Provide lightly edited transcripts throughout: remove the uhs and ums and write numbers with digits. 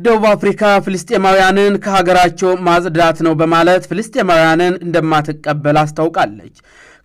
ደቡብ አፍሪካ ፍልስጤማውያንን ከሀገራቸው ማጽዳት ነው በማለት ፍልስጤማውያንን እንደማትቀበል አስታውቃለች።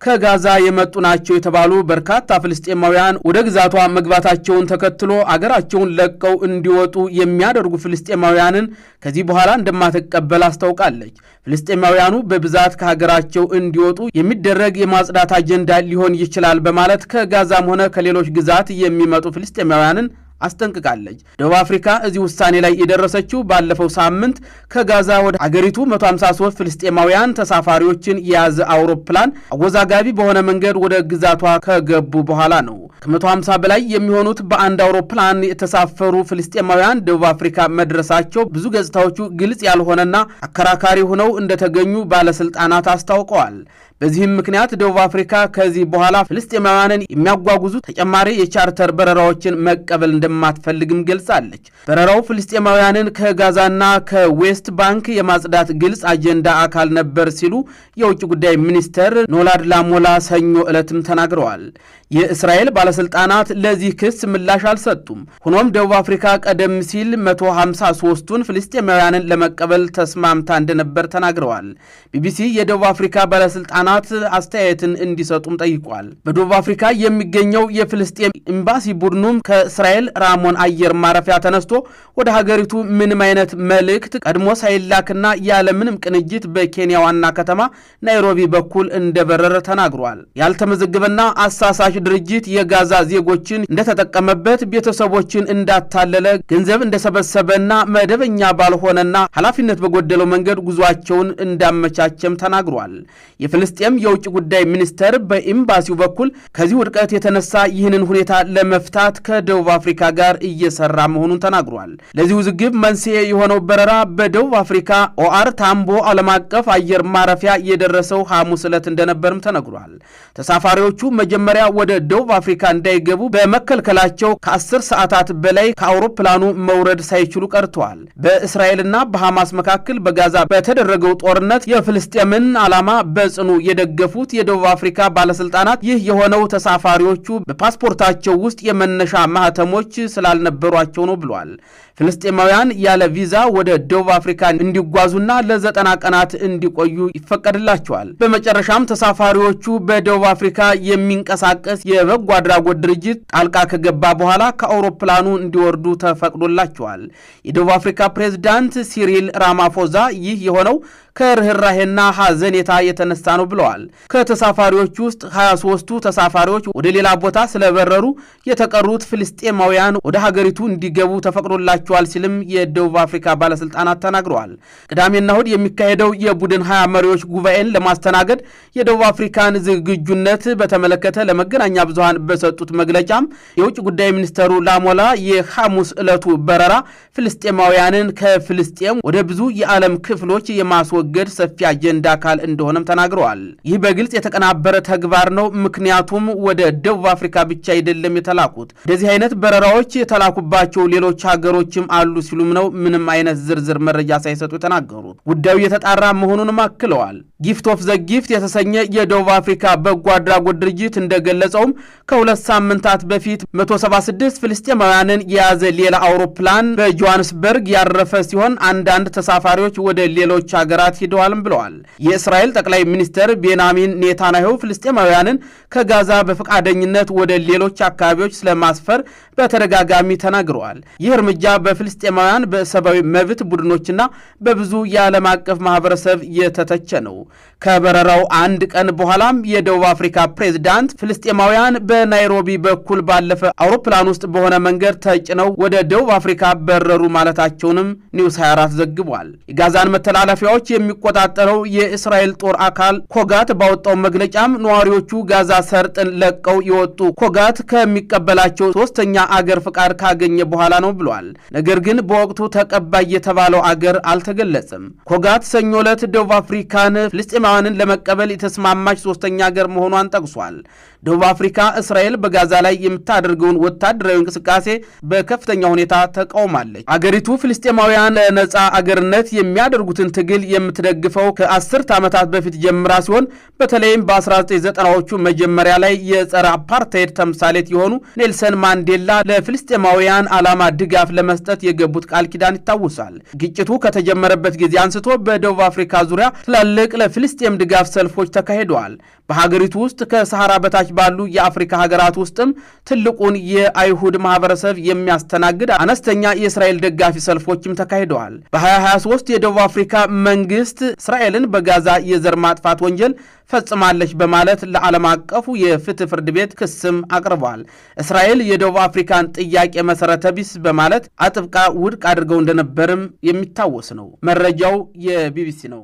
ከጋዛ የመጡ ናቸው የተባሉ በርካታ ፍልስጤማውያን ወደ ግዛቷ መግባታቸውን ተከትሎ አገራቸውን ለቀው እንዲወጡ የሚያደርጉ ፍልስጤማውያንን ከዚህ በኋላ እንደማትቀበል አስታውቃለች። ፍልስጤማውያኑ በብዛት ከሀገራቸው እንዲወጡ የሚደረግ የማጽዳት አጀንዳ ሊሆን ይችላል በማለት ከጋዛም ሆነ ከሌሎች ግዛት የሚመጡ ፍልስጤማውያንን አስጠንቅቃለች። ደቡብ አፍሪካ እዚህ ውሳኔ ላይ የደረሰችው ባለፈው ሳምንት ከጋዛ ወደ አገሪቱ 153 ፍልስጤማውያን ተሳፋሪዎችን የያዘ አውሮፕላን አወዛጋቢ በሆነ መንገድ ወደ ግዛቷ ከገቡ በኋላ ነው። ከ150 በላይ የሚሆኑት በአንድ አውሮፕላን የተሳፈሩ ፍልስጤማውያን ደቡብ አፍሪካ መድረሳቸው ብዙ ገጽታዎቹ ግልጽ ያልሆነና አከራካሪ ሆነው እንደተገኙ ባለስልጣናት አስታውቀዋል። በዚህም ምክንያት ደቡብ አፍሪካ ከዚህ በኋላ ፍልስጤማውያንን የሚያጓጉዙ ተጨማሪ የቻርተር በረራዎችን መቀበል እንደማትፈልግም ገልጻለች። በረራው ፍልስጤማውያንን ከጋዛና ከዌስት ባንክ የማጽዳት ግልጽ አጀንዳ አካል ነበር ሲሉ የውጭ ጉዳይ ሚኒስተር ኖላድ ላሞላ ሰኞ ዕለትም ተናግረዋል። የእስራኤል ባለስልጣናት ለዚህ ክስ ምላሽ አልሰጡም። ሆኖም ደቡብ አፍሪካ ቀደም ሲል 153ቱን ፍልስጤማውያንን ለመቀበል ተስማምታ እንደነበር ተናግረዋል። ቢቢሲ የደቡብ አፍሪካ ባለስልጣናት አስተያየትን እንዲሰጡም ጠይቋል። በደቡብ አፍሪካ የሚገኘው የፍልስጤም ኤምባሲ ቡድኑም ከእስራኤል ራሞን አየር ማረፊያ ተነስቶ ወደ ሀገሪቱ ምንም አይነት መልእክት ቀድሞ ሳይላክና ያለምንም ቅንጅት በኬንያ ዋና ከተማ ናይሮቢ በኩል እንደበረረ ተናግሯል። ያልተመዘገበና አሳሳሽ ድርጅት የጋዛ ዜጎችን እንደተጠቀመበት፣ ቤተሰቦችን እንዳታለለ፣ ገንዘብ እንደሰበሰበና መደበኛ ባልሆነና ኃላፊነት በጎደለው መንገድ ጉዟቸውን እንዳመቻቸም ተናግሯል። የፍልስጤም የውጭ ጉዳይ ሚኒስተር በኤምባሲው በኩል ከዚህ ውድቀት የተነሳ ይህንን ሁኔታ ለመፍታት ከደቡብ አፍሪካ ጋር እየሰራ መሆኑን ተናግሯል። ለዚህ ውዝግብ መንስኤ የሆነው በረራ በደቡብ አፍሪካ ኦአር ታምቦ ዓለም አቀፍ አየር ማረፊያ የደረሰው ሐሙስ ዕለት እንደነበርም ተነግሯል። ተሳፋሪዎቹ መጀመሪያ ወደ ደቡብ አፍሪካ እንዳይገቡ በመከልከላቸው ከ10 ሰዓታት በላይ ከአውሮፕላኑ መውረድ ሳይችሉ ቀርተዋል። በእስራኤልና በሐማስ መካከል በጋዛ በተደረገው ጦርነት የፍልስጤምን ዓላማ በጽኑ የደገፉት የደቡብ አፍሪካ ባለስልጣናት ይህ የሆነው ተሳፋሪዎቹ በፓስፖርታቸው ውስጥ የመነሻ ማህተሞች ስላልነበሯቸው ነው ብሏል። ፍልስጤማውያን ያለ ቪዛ ወደ ደቡብ አፍሪካ እንዲጓዙና ለ90 ቀናት እንዲቆዩ ይፈቀድላቸዋል። በመጨረሻም ተሳፋሪዎቹ በደቡብ አፍሪካ የሚንቀሳቀስ የበጎ አድራጎት ድርጅት ጣልቃ ከገባ በኋላ ከአውሮፕላኑ እንዲወርዱ ተፈቅዶላቸዋል። የደቡብ አፍሪካ ፕሬዝዳንት ሲሪል ራማፎዛ ይህ የሆነው ከርህራሄና ሐዘኔታ የተነሳ ነው ብለዋል። ከተሳፋሪዎች ውስጥ 23ቱ ተሳፋሪዎች ወደ ሌላ ቦታ ስለበረሩ የተቀሩት ፍልስጤማውያን ወደ ሀገሪቱ እንዲገቡ ተፈቅዶላቸዋል ሲልም የደቡብ አፍሪካ ባለስልጣናት ተናግረዋል። ቅዳሜና እሁድ የሚካሄደው የቡድን 20 መሪዎች ጉባኤን ለማስተናገድ የደቡብ አፍሪካን ዝግጁነት በተመለከተ ለመገናኛ ብዙሃን በሰጡት መግለጫም የውጭ ጉዳይ ሚኒስተሩ ላሞላ የሐሙስ ዕለቱ በረራ ፍልስጤማውያንን ከፍልስጤም ወደ ብዙ የዓለም ክፍሎች የማስወገድ ሰፊ አጀንዳ አካል እንደሆነም ተናግረዋል። ይህ በግልጽ የተቀናበረ ተግባር ነው፣ ምክንያቱም ወደ ደቡብ አፍሪካ ብቻ አይደለም የተላኩት። እንደዚህ አይነት በረራዎች የተላኩባቸው ሌሎች ሀገሮችም አሉ ሲሉም ነው ምንም አይነት ዝርዝር መረጃ ሳይሰጡ የተናገሩት። ጉዳዩ የተጣራ መሆኑንም አክለዋል። ጊፍት ኦፍ ዘ ጊፍት የተሰኘ የደቡብ አፍሪካ በጎ አድራጎት ድርጅት እንደገለጸውም ከ2 ሳምንታት በፊት 176 ፍልስጤማውያንን የያዘ ሌላ አውሮፕላን በጆሃንስበርግ ያረፈ ሲሆን አንዳንድ ተሳፋሪዎች ወደ ሌሎች ሀገራት ሂደዋልም ብለዋል። የእስራኤል ጠቅላይ ሚኒስትር ቤንያሚን ኔታንያሁ ፍልስጤማውያንን ከጋዛ በፈቃደኝነት ወደ ሌሎች አካባቢዎች ስለማስፈር በተደጋጋሚ ተናግረዋል። ይህ እርምጃ በፍልስጤማውያን በሰብአዊ መብት ቡድኖችና በብዙ የዓለም አቀፍ ማህበረሰብ የተተቸ ነው። ከበረራው አንድ ቀን በኋላም የደቡብ አፍሪካ ፕሬዝዳንት ፍልስጤማውያን በናይሮቢ በኩል ባለፈ አውሮፕላን ውስጥ በሆነ መንገድ ተጭነው ወደ ደቡብ አፍሪካ በረሩ ማለታቸውንም ኒውስ 24 ዘግቧል። የጋዛን መተላለፊያዎች የሚቆጣጠረው የእስራኤል ጦር አካል ኮጋት ባወጣው መግለጫም ነዋሪዎቹ ጋዛ ሰርጥን ለቀው የወጡ ኮጋት ከሚቀበላቸው ሶስተኛ አገር ፍቃድ ካገኘ በኋላ ነው ብሏል። ነገር ግን በወቅቱ ተቀባይ የተባለው አገር አልተገለጸም። ኮጋት ሰኞ ዕለት ደቡብ አፍሪካን ፍልስጤማውያንን ለመቀበል የተስማማች ሶስተኛ አገር መሆኗን ጠቅሷል። ደቡብ አፍሪካ እስራኤል በጋዛ ላይ የምታደርገውን ወታደራዊ እንቅስቃሴ በከፍተኛ ሁኔታ ተቃውማለች። አገሪቱ ፍልስጤማውያን ለነጻ አገርነት የሚያደርጉትን ትግል የምትደግፈው ከ10 ዓመታት በፊት ጀምራ ሲሆን በተለይም በ1990ዎቹ መጀመሪያ ላይ የጸረ አፓርታይድ ተምሳሌት የሆኑ ኔልሰን ማንዴላ ለፍልስጤማውያን ዓላማ ድጋፍ ለመስጠት የገቡት ቃል ኪዳን ይታወሳል። ግጭቱ ከተጀመረበት ጊዜ አንስቶ በደቡብ አፍሪካ ዙሪያ ትላልቅ ለፍልስጤም ድጋፍ ሰልፎች ተካሂደዋል። በሀገሪቱ ውስጥ ከሰሃራ በታች ባሉ የአፍሪካ ሀገራት ውስጥም ትልቁን የአይሁድ ማህበረሰብ የሚያስተናግድ አነስተኛ የእስራኤል ደጋፊ ሰልፎችም ተካሂደዋል። በ2023 የደቡብ አፍሪካ መንግስት እስራኤልን በጋዛ የዘር ማጥፋት ወንጀል ፈጽማለች በማለት ለዓለም አቀፉ የፍትህ ፍርድ ቤት ክስም አቅርበዋል። እስራኤል የደቡብ አፍሪካን ጥያቄ መሰረተ ቢስ በማለት አጥብቃ ውድቅ አድርገው እንደነበርም የሚታወስ ነው። መረጃው የቢቢሲ ነው።